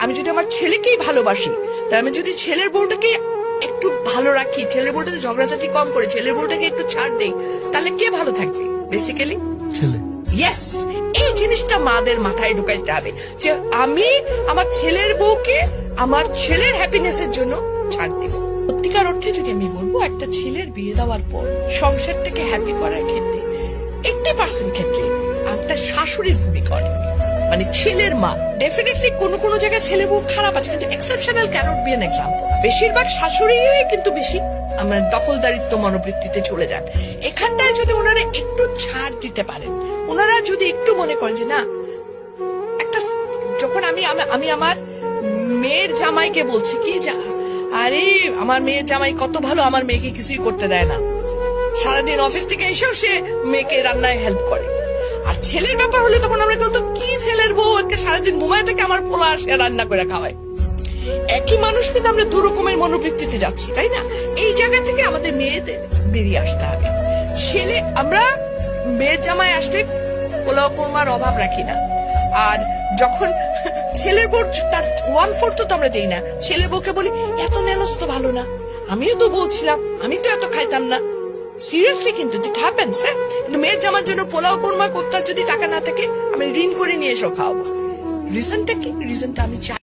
আমি যদি আমার ছেলেকেই ভালোবাসি, তাহলে আমি যদি ছেলের বউটাকে একটু ভালো রাখি, ছেলের বউটাকে ঝগড়াঝাটি কম করে ছেলের বউটাকে একটু ছাড় দেই, তাহলে কে ভালো থাকবে? বেসিক্যালি ছেলে। ইয়েস, এই জিনিসটা মাদের মাথায় ঢুকাইতে হবে যে আমি আমার ছেলের বউকে আমার ছেলের হ্যাপিনেসের জন্য ছাড় দিব। সত্যিকার অর্থে যদি আমি বলবো, একটা ছেলের বিয়ে দেওয়ার পর সংসারটাকে হ্যাপি করার ক্ষেত্রে 80% ক্ষেত্রে একটা শাশুড়ির ভূমিকা অনেক, মানে ছেলের মা। ডেফিনেটলি কোন জায়গায় ছেলে বউ খারাপ আছে, কিন্তু exceptional can't be an example. বেশিরভাগ শাশুড়ি কিন্তু বেশি আমার দখলদারিত্ব মনোবৃত্তিতে চলে যান। এখানটায় যদি ওনারা একটু ছাড় দিতে পারেন, ওনারা যদি একটু মনে করেন যে না, একটা যখন আমি আমার মেয়ের জামাইকে বলছি কি, আরে আমার মেয়ের জামাই কত ভালো, আমার মেয়েকে কিছুই করতে দেয় না, সারাদিন অফিস থেকে এসেও সে মেয়েকে রান্নায় হেল্প করে। আর ছেলের ব্যাপার হলে তখন আমরা বলতো কি ছেলের বউ আজকে সারাদিন ঘুমায় থেকে আমার পোলা আসে রান্না করে খাওয়ায়। একই মানুষ, কিন্তু আমরা দু রকমের মনোবৃত্তিতে যাচ্ছি, তাই না? এই জায়গা থেকে আমাদের মেয়েদের বেরিয়ে আসতে হবে। ছেলে, আমরা মেয়ের জামাই আসলে পোলাও কোরমার অভাব রাখি না, আর যখন ছেলের বউ তার 1/4 তো আমরা দেই না, ছেলের বউকে বলি এত নেলস তো ভালো না, আমিও তো বলছিলাম, আমি তো এত খাইতাম না। সিরিয়াসলি, কিন্তু ইট হ্যাপেন্স। কিন্তু মেয়ের জামার জন্য পোলাও কোরমা করতে যদি টাকা না থাকে, আমি ঋণ করে নিয়ে এসো খাওয়াবো। রিজনটা কি? রিজনটা আমি চাই